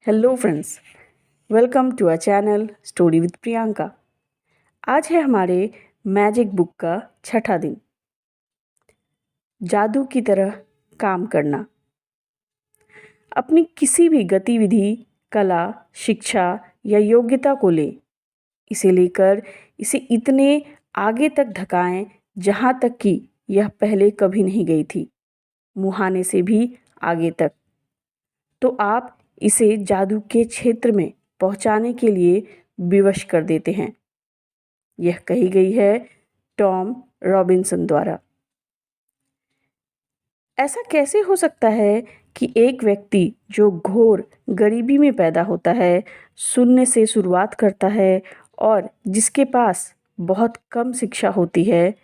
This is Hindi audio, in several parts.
Hello friends, welcome to our channel story with Priyanka. आज है हमारे मैजिक बुक का छठा दिन। जादू की तरह काम करना। अपनी किसी भी गतिविधि, कला, शिक्षा या योग्यता को ले, इसे लेकर इसे इतने आगे तक धकाएं जहाँ तक कि यह पहले कभी नहीं गई थी, मुहाने से भी आगे तक। तो आप इसे जादू के क्षेत्र में पहुंचाने के लिए विवश कर देते हैं। यह कही गई है टॉम रॉबिन्सन द्वारा। ऐसा कैसे हो सकता है कि एक व्यक्ति जो घोर गरीबी में पैदा होता है, शून्य से शुरुआत करता है और जिसके पास बहुत कम शिक्षा होती है,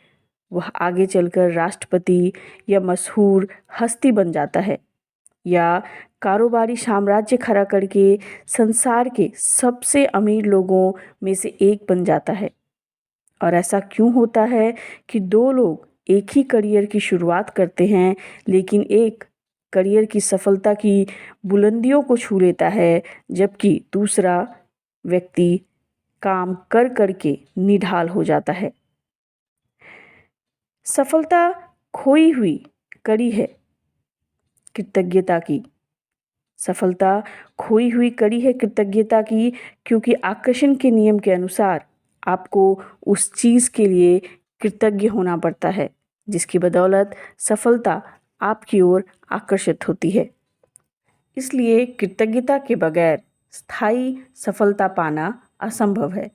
वह आगे चलकर राष्ट्रपति या मशहूर हस्ती बन जाता है या कारोबारी साम्राज्य खड़ा करके संसार के सबसे अमीर लोगों में से एक बन जाता है। और ऐसा क्यों होता है कि दो लोग एक ही करियर की शुरुआत करते हैं, लेकिन एक करियर की सफलता की बुलंदियों को छू लेता है, जबकि दूसरा व्यक्ति काम कर कर के निढाल हो जाता है। सफलता खोई हुई कड़ी है कृतज्ञता की। सफलता खोई हुई कड़ी है कृतज्ञता की, क्योंकि आकर्षण के नियम के अनुसार आपको उस चीज़ के लिए कृतज्ञ होना पड़ता है जिसकी बदौलत सफलता आपकी ओर आकर्षित होती है। इसलिए कृतज्ञता के बगैर स्थायी सफलता पाना असंभव है।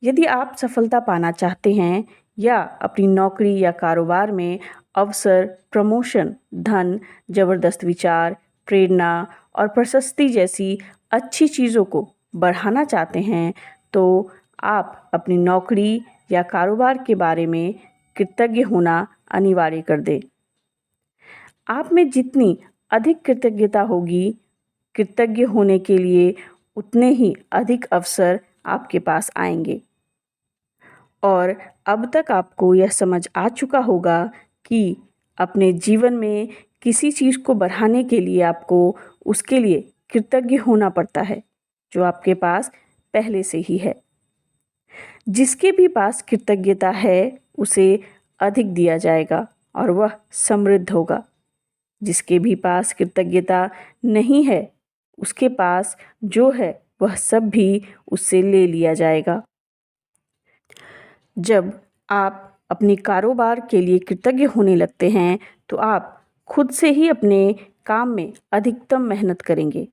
यदि आप सफलता पाना चाहते हैं या अपनी नौकरी या कारोबार में अवसर, प्रमोशन, धन, ज़बरदस्त विचार, प्रेरणा और प्रशस्ति जैसी अच्छी चीज़ों को बढ़ाना चाहते हैं, तो आप अपनी नौकरी या कारोबार के बारे में कृतज्ञ होना अनिवार्य कर दें। आप में जितनी अधिक कृतज्ञता होगी, कृतज्ञ होने के लिए उतने ही अधिक अवसर आपके पास आएंगे। और अब तक आपको यह समझ आ चुका होगा कि अपने जीवन में किसी चीज़ को बढ़ाने के लिए आपको उसके लिए कृतज्ञ होना पड़ता है जो आपके पास पहले से ही है। जिसके भी पास कृतज्ञता है उसे अधिक दिया जाएगा और वह समृद्ध होगा। जिसके भी पास कृतज्ञता नहीं है, उसके पास जो है वह सब भी उससे ले लिया जाएगा। जब आप अपने कारोबार के लिए कृतज्ञ होने लगते हैं, तो आप खुद से ही अपने काम में अधिकतम मेहनत करेंगे।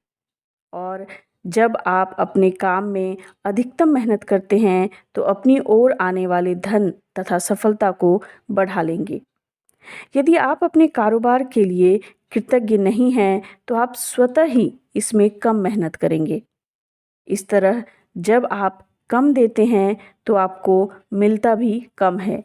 और जब आप अपने काम में अधिकतम मेहनत करते हैं, तो अपनी ओर आने वाले धन तथा सफलता को बढ़ा लेंगे। यदि आप अपने कारोबार के लिए कृतज्ञ नहीं हैं, तो आप स्वतः ही इसमें कम मेहनत करेंगे। इस तरह जब आप कम देते हैं, तो आपको मिलता भी कम है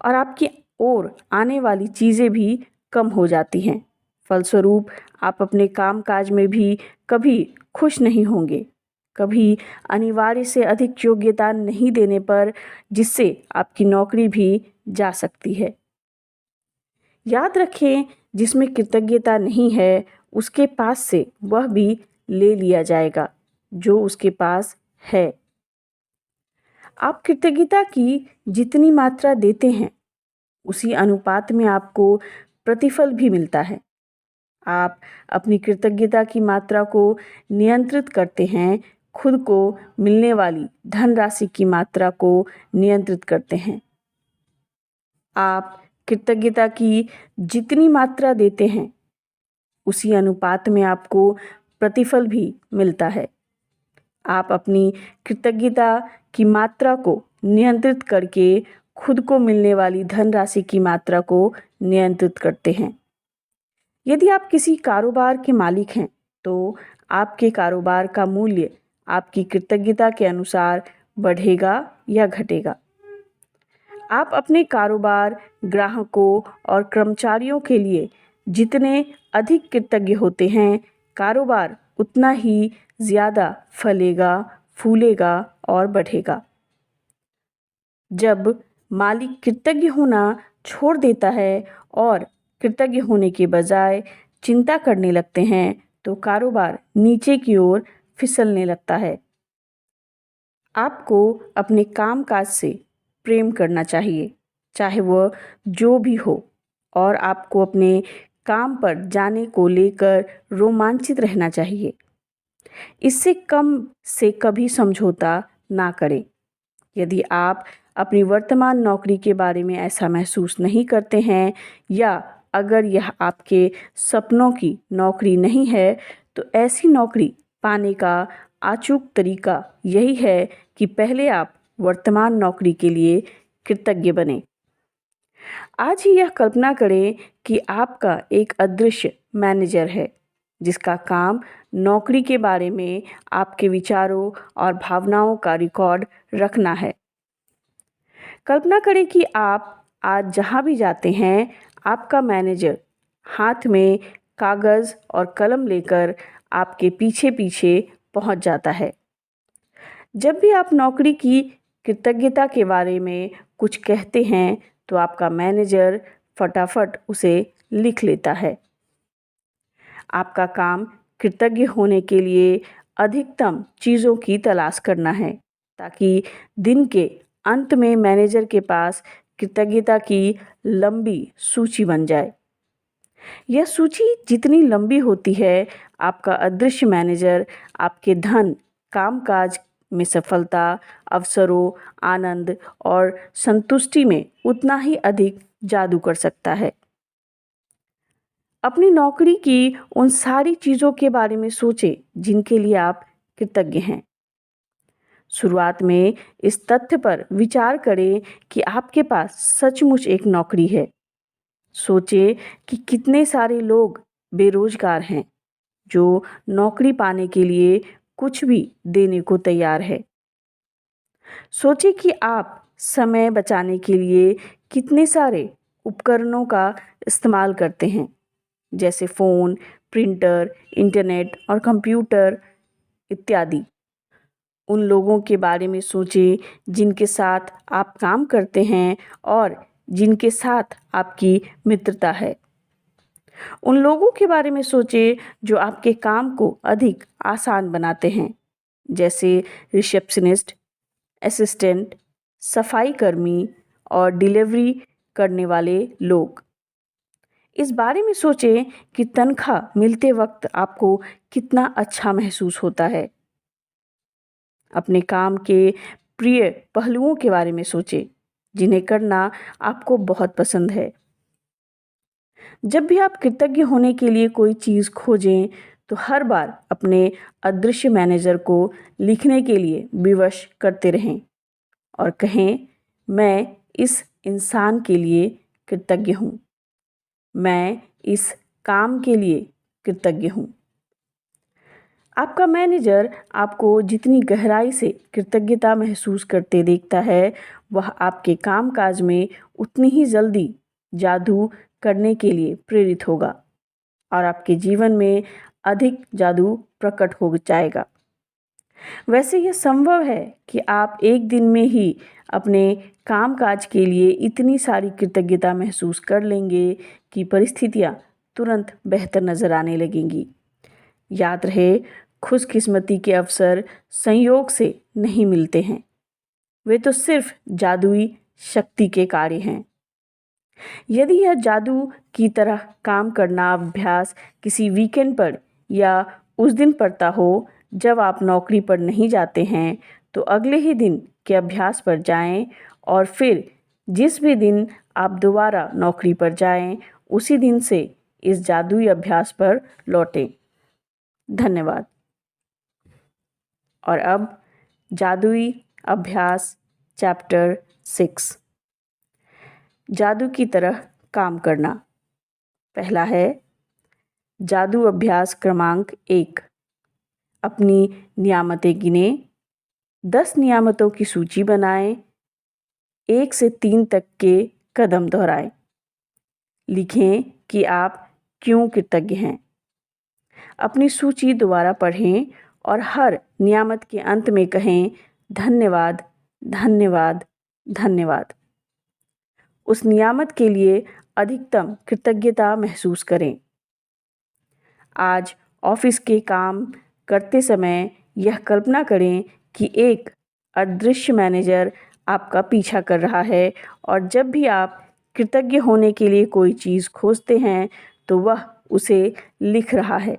और आपकी ओर आने वाली चीज़ें भी कम हो जाती हैं। फलस्वरूप आप अपने कामकाज में भी कभी खुश नहीं होंगे, कभी अनिवार्य से अधिक योग्यता नहीं देने पर, जिससे आपकी नौकरी भी जा सकती है। याद रखें, जिसमें कृतज्ञता नहीं है, उसके पास से वह भी ले लिया जाएगा जो उसके पास है। आप कृतज्ञता की जितनी मात्रा देते हैं, उसी अनुपात में आपको प्रतिफल भी मिलता है। आप अपनी कृतज्ञता की मात्रा को नियंत्रित करते हैं, खुद को मिलने वाली धनराशि की मात्रा को नियंत्रित करते हैं। आप कृतज्ञता की जितनी मात्रा देते हैं, उसी अनुपात में आपको प्रतिफल भी मिलता है। आप अपनी कृतज्ञता की मात्रा को नियंत्रित करके खुद को मिलने वाली धनराशि की मात्रा को नियंत्रित करते हैं। यदि आप किसी कारोबार के मालिक हैं, तो आपके कारोबार का मूल्य आपकी कृतज्ञता के अनुसार बढ़ेगा या घटेगा। आप अपने कारोबार, ग्राहकों और कर्मचारियों के लिए जितने अधिक कृतज्ञ होते हैं, कारोबार उतना ही ज़्यादा फलेगा, फूलेगा और बढ़ेगा। जब मालिक कृतज्ञ होना छोड़ देता है और कृतज्ञ होने के बजाय चिंता करने लगते हैं, तो कारोबार नीचे की ओर फिसलने लगता है। आपको अपने कामकाज से प्रेम करना चाहिए, चाहे वह जो भी हो, और आपको अपने काम पर जाने को लेकर रोमांचित रहना चाहिए। इससे कम से कभी समझौता ना करें। यदि आप अपनी वर्तमान नौकरी के बारे में ऐसा महसूस नहीं करते हैं, या अगर यह आपके सपनों की नौकरी नहीं है, तो ऐसी नौकरी पाने का अचूक तरीका यही है कि पहले आप वर्तमान नौकरी के लिए कृतज्ञ बनें। आज ही यह कल्पना करें कि आपका एक अदृश्य मैनेजर है, जिसका काम नौकरी के बारे में आपके विचारों और भावनाओं का रिकॉर्ड रखना है। कल्पना करें कि आप आज जहाँ भी जाते हैं, आपका मैनेजर हाथ में कागज़ और कलम लेकर आपके पीछे पीछे पहुँच जाता है। जब भी आप नौकरी की कृतज्ञता के बारे में कुछ कहते हैं, तो आपका मैनेजर फटाफट उसे लिख लेता है। आपका काम कृतज्ञ होने के लिए अधिकतम चीज़ों की तलाश करना है, ताकि दिन के अंत में मैनेजर के पास कृतज्ञता की लंबी सूची बन जाए। यह सूची जितनी लंबी होती है, आपका अदृश्य मैनेजर आपके धन, कामकाज में सफलता, अवसरों, आनंद और संतुष्टि में उतना ही अधिक जादू कर सकता है। अपनी नौकरी की उन सारी चीज़ों के बारे में सोचें जिनके लिए आप कृतज्ञ हैं। शुरुआत में इस तथ्य पर विचार करें कि आपके पास सचमुच एक नौकरी है। सोचें कि कितने सारे लोग बेरोजगार हैं जो नौकरी पाने के लिए कुछ भी देने को तैयार है। सोचें कि आप समय बचाने के लिए कितने सारे उपकरणों का इस्तेमाल करते हैं, जैसे फ़ोन, प्रिंटर, इंटरनेट और कंप्यूटर इत्यादि। उन लोगों के बारे में सोचें जिनके साथ आप काम करते हैं और जिनके साथ आपकी मित्रता है। उन लोगों के बारे में सोचें जो आपके काम को अधिक आसान बनाते हैं, जैसे रिसेप्शनिस्ट, असिस्टेंट, सफाई कर्मी और डिलीवरी करने वाले लोग। इस बारे में सोचें कि तनख्वाह मिलते वक्त आपको कितना अच्छा महसूस होता है। अपने काम के प्रिय पहलुओं के बारे में सोचें जिन्हें करना आपको बहुत पसंद है। जब भी आप कृतज्ञ होने के लिए कोई चीज़ खोजें, तो हर बार अपने अदृश्य मैनेजर को लिखने के लिए विवश करते रहें और कहें, मैं इस इंसान के लिए कृतज्ञ हूँ, मैं इस काम के लिए कृतज्ञ हूँ। आपका मैनेजर आपको जितनी गहराई से कृतज्ञता महसूस करते देखता है, वह आपके कामकाज में उतनी ही जल्दी जादू करने के लिए प्रेरित होगा और आपके जीवन में अधिक जादू प्रकट हो जाएगा। वैसे यह संभव है कि आप एक दिन में ही अपने कामकाज के लिए इतनी सारी कृतज्ञता महसूस कर लेंगे कि परिस्थितियां तुरंत बेहतर नजर आने लगेंगी। याद रहे, खुशकिस्मती के अवसर संयोग से नहीं मिलते हैं, वे तो सिर्फ जादुई शक्ति के कार्य हैं। यदि यह जादू की तरह काम करना अभ्यास किसी वीकेंड पर या उस दिन पड़ता हो जब आप नौकरी पर नहीं जाते हैं, तो अगले ही दिन के अभ्यास पर जाएं और फिर जिस भी दिन आप दोबारा नौकरी पर जाएं, उसी दिन से इस जादुई अभ्यास पर लौटें। धन्यवाद। और अब जादुई अभ्यास चैप्टर 6, जादू की तरह काम करना। पहला है जादू अभ्यास क्रमांक 1। अपनी नियामतें गिनें। 10 नियामतों की सूची बनाएं। 1 से 3 तक के कदम दोहराएं। लिखें कि आप क्यों कृतज्ञ हैं। अपनी सूची दोबारा पढ़ें और हर नियामत के अंत में कहें, धन्यवाद, धन्यवाद, धन्यवाद। उस नियामत के लिए अधिकतम कृतज्ञता महसूस करें। आज ऑफिस के काम करते समय यह कल्पना करें कि एक अदृश्य मैनेजर आपका पीछा कर रहा है और जब भी आप कृतज्ञ होने के लिए कोई चीज़ खोजते हैं तो वह उसे लिख रहा है।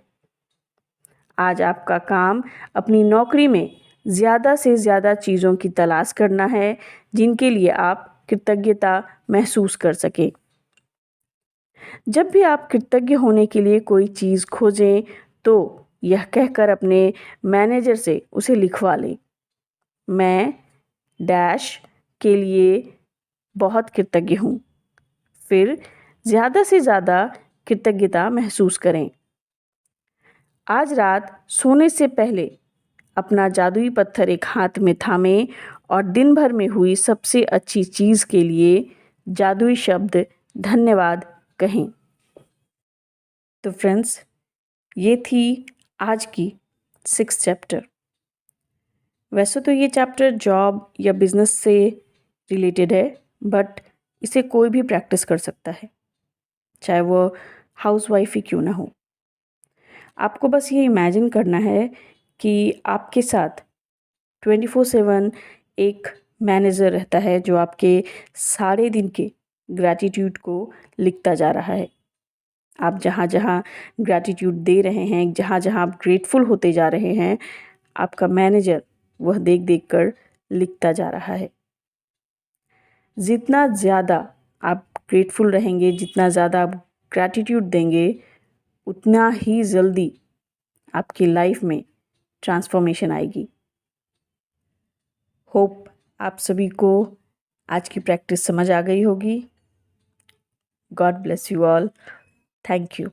आज आपका काम अपनी नौकरी में ज़्यादा से ज़्यादा चीज़ों की तलाश करना है जिनके लिए आप कृतज्ञता महसूस कर सकें। जब भी आप कृतज्ञ होने के लिए कोई चीज़ खोजें तो यह कहकर अपने मैनेजर से उसे लिखवा लें, मैं डैश के लिए बहुत कृतज्ञ हूँ। फिर ज़्यादा से ज़्यादा कृतज्ञता महसूस करें। आज रात सोने से पहले अपना जादुई पत्थर एक हाथ में थामें और दिन भर में हुई सबसे अच्छी चीज़ के लिए जादुई शब्द धन्यवाद कहें। तो फ्रेंड्स, ये थी आज की 6th चैप्टर। वैसे तो ये चैप्टर जॉब या बिज़नेस से रिलेटेड है, बट इसे कोई भी प्रैक्टिस कर सकता है, चाहे वो हाउसवाइफ ही क्यों ना हो। आपको बस ये इमेजिन करना है कि आपके साथ 24/7 एक मैनेजर रहता है जो आपके सारे दिन के ग्रैटिट्यूड को लिखता जा रहा है। आप जहाँ-जहाँ ग्रैटिट्यूड दे रहे हैं, जहाँ-जहाँ आप ग्रेटफुल होते जा रहे हैं, आपका मैनेजर वह देख-देख कर लिखता जा रहा है। जितना ज़्यादा आप ग्रेटफुल रहेंगे, जितना ज़्यादा आप ग्रैटिट्यूड देंगे, उतना ही जल्दी आपकी लाइफ में ट्रांसफॉर्मेशन आएगी। होप आप सभी को आज की प्रैक्टिस समझ आ गई होगी। God bless you all. Thank you.